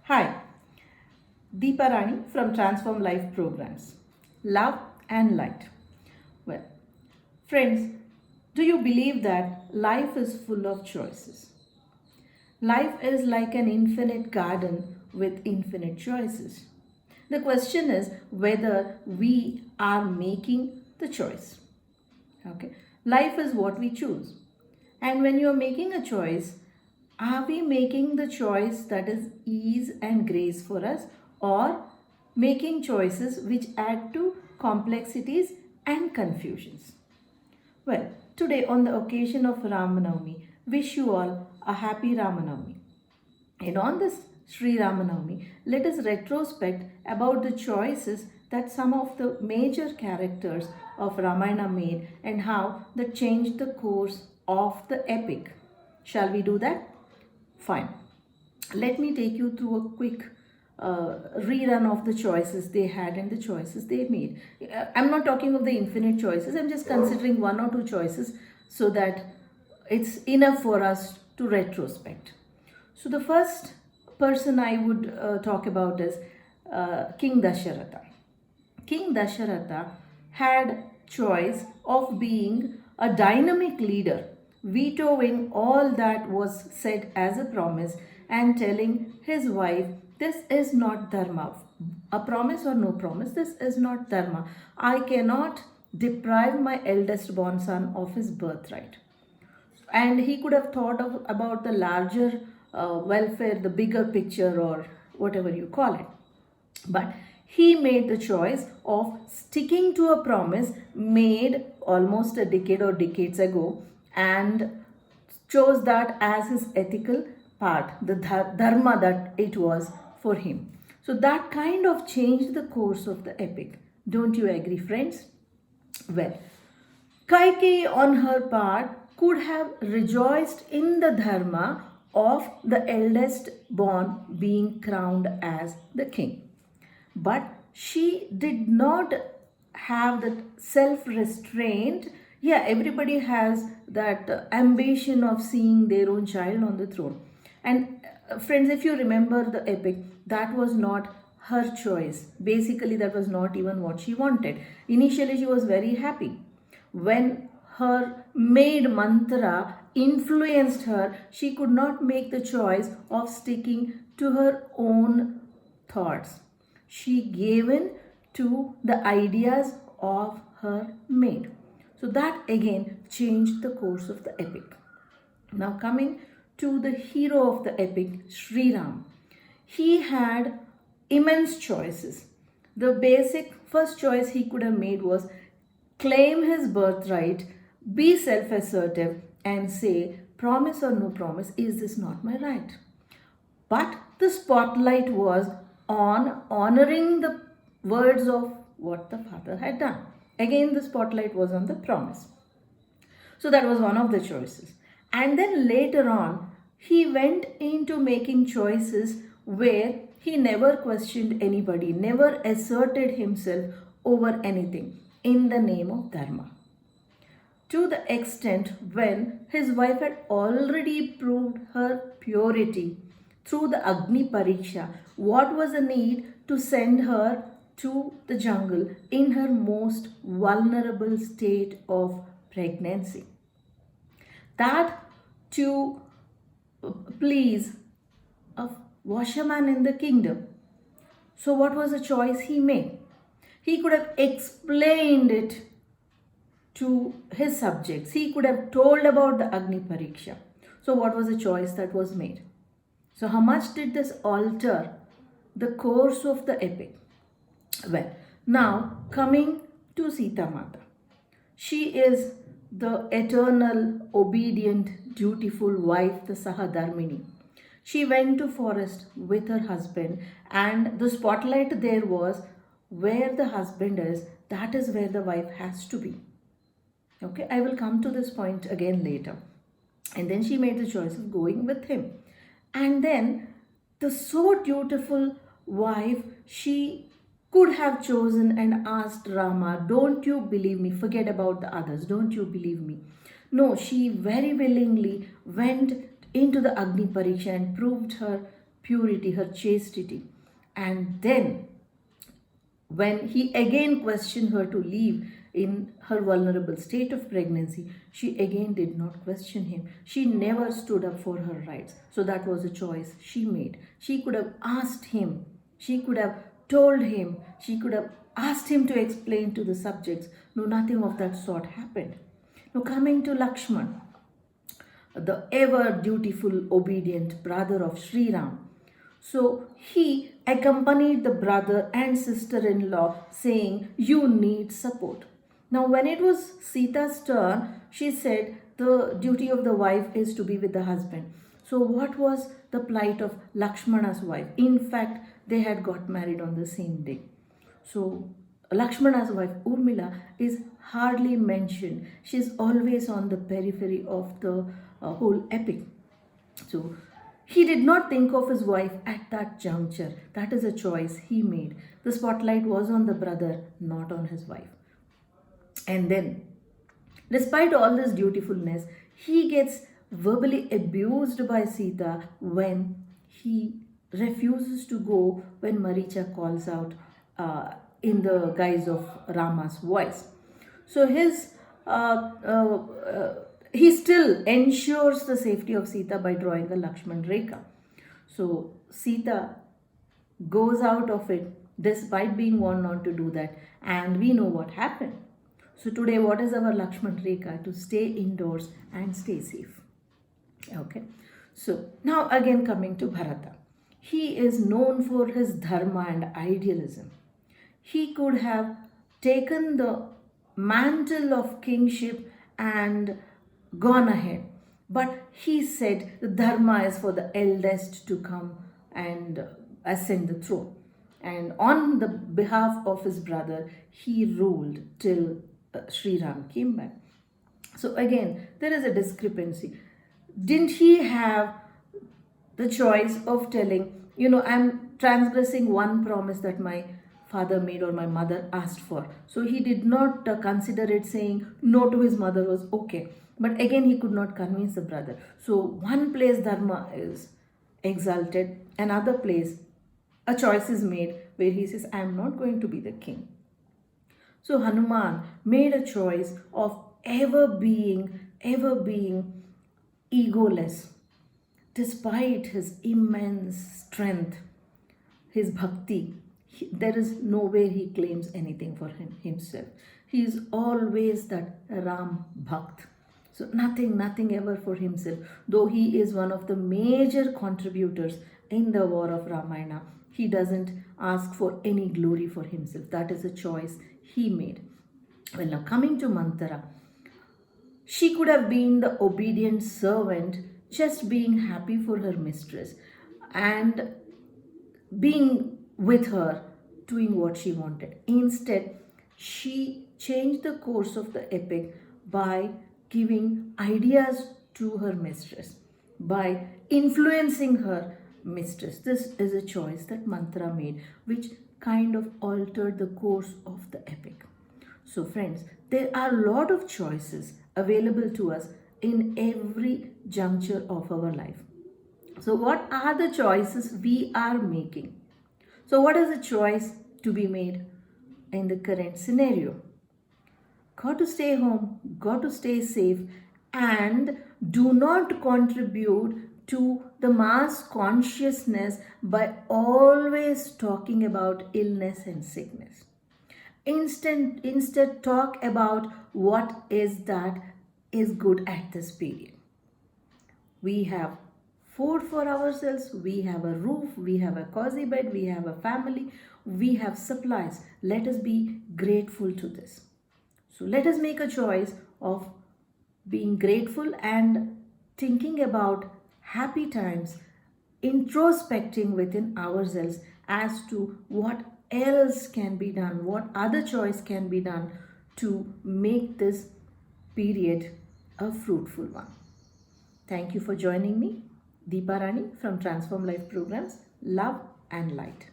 Hi, Deepa Rani from Transform Life Programs. Love and light. Well, friends, do you believe that life is full of choices? Life is like an infinite garden with infinite choices. The question is whether we are making the choice. Okay, life is what we choose. And when you are making a choice, are we making the choice that is ease and grace for us, or making choices which add to complexities and confusions? Well, today on the occasion of Ramanavami, wish you all a happy Ramanavami. And on this Sri Ramanavami, let us retrospect about the choices that some of the major characters of Ramayana made and how that changed the course of the epic. Shall we do that? Fine. Let me take you through a quick rerun of the choices they had and the choices they made. I'm not talking of the infinite choices, I'm just considering one or two choices so that it's enough for us to retrospect. So, the first person I would talk about is King Dasharatha. King Dasharatha had choice of being a dynamic leader, vetoing all that was said as a promise and telling his wife, this is not dharma. A promise or no promise, this is not dharma. I cannot deprive my eldest born son of his birthright. And he could have thought about the larger welfare, the bigger picture, or whatever you call it. But he made the choice of sticking to a promise made almost a decade or decades ago and chose that as his ethical part, the dharma that it was for him. So that kind of changed the course of the epic. Don't you agree, friends? Well, Kaikeyi, on her part, could have rejoiced in the dharma of the eldest born being crowned as the king. But she did not have that self restraint. Yeah, everybody has that ambition of seeing their own child on the throne. And friends, if you remember the epic, that was not her choice. Basically, that was not even what she wanted. Initially, she was very happy. When her maid Mantra influenced her, she could not make the choice of sticking to her own thoughts. She gave in to the ideas of her maid. So that again changed the course of the epic. Now, coming to the hero of the epic, Sri Ram. He had immense choices. The basic first choice he could have made was claim his birthright, be self assertive, and say, promise or no promise, is this not my right? But the spotlight was on honoring the words of what the father had done. Again, the spotlight was on the promise. So that was one of the choices. And then later on, he went into making choices where he never questioned anybody, never asserted himself over anything in the name of Dharma. To the extent when his wife had already proved her purity through the Agni Pariksha, what was the need to send her to the jungle in her most vulnerable state of pregnancy? That to please a washerman in the kingdom. So, what was the choice he made? He could have explained it to his subjects. He could have told about the Agni Pariksha. So, what was the choice that was made? So, how much did this alter the course of the epic? Well, now coming to Sita Mata. She is the eternal, obedient, dutiful wife, the Sahadharmini. She went to forest with her husband, and the spotlight there was where the husband is, that is where the wife has to be. Okay, I will come to this point again later. And then she made the choice of going with him. And then the so dutiful wife, she could have chosen and asked Rama, don't you believe me? Forget about the others. Don't you believe me? No, she very willingly went into the Agni Pariksha and proved her purity, her chastity. And then, when he again questioned her to leave in her vulnerable state of pregnancy, she again did not question him. She never stood up for her rights. So that was a choice she made. She could have asked him, she could have told him, she could have asked him to explain to the subjects. No, nothing of that sort happened. Now, coming to Lakshman, the ever dutiful, obedient brother of Sri Ram. So he accompanied the brother and sister in law, saying, "You need support." Now, when it was Sita's turn, she said, the duty of the wife is to be with the husband. So, what was the plight of Lakshmana's wife? In fact, they had got married on the same day. So, Lakshmana's wife Urmila is hardly mentioned. She's always on the periphery of the whole epic. So, he did not think of his wife at that juncture. That is a choice he made. The spotlight was on the brother, not on his wife. And then, despite all this dutifulness, he gets verbally abused by Sita when he refuses to go when Maricha calls out in the guise of Rama's voice. So he still ensures the safety of Sita by drawing a Lakshman Rekha. So Sita goes out of it despite being warned not to do that, and we know what happened. So today, what is our Lakshman Rekha? To stay indoors and stay safe. Okay. So now again coming to Bharata. He is known for his dharma and idealism. He could have taken the mantle of kingship and gone ahead. But he said the dharma is for the eldest to come and ascend the throne. And on the behalf of his brother, he ruled till Sri Ram came back. So again, there is a discrepancy. Didn't he have the choice of telling, I'm transgressing one promise that my father made or my mother asked for? So he did not consider it. Saying no to his mother was okay. But again, he could not convince the brother. So one place dharma is exalted, another place a choice is made where he says, I am not going to be the king. So Hanuman made a choice of ever being egoless, despite his immense strength, his bhakti. There is nowhere he claims anything for himself. He is always that Ram Bhakt. So nothing ever for himself. Though he is one of the major contributors in the war of Ramayana, he doesn't ask for any glory for himself. That is a choice he made. Well, now coming to Manthara, she could have been the obedient servant, just being happy for her mistress and being with her, doing what she wanted. Instead, she changed the course of the epic by giving ideas to her mistress, by influencing her mistress. This is a choice that Manthara made, which kind of altered the course of the epic. So friends, there are a lot of choices available to us in every juncture of our life. So what are the choices we are making? So what is the choice to be made in the current scenario? Got to stay home, got to stay safe, and do not contribute to the mass consciousness by always talking about illness and sickness. Instead, talk about what is that is good at this period. We have food for ourselves, we have a roof, we have a cozy bed, we have a family, we have supplies. Let us be grateful to this. So let us make a choice of being grateful and thinking about happy times, introspecting within ourselves as to what else can be done, what other choice can be done to make this period a fruitful one. Thank you for joining me, Deepa Rani from Transform Life Programs. Love and light.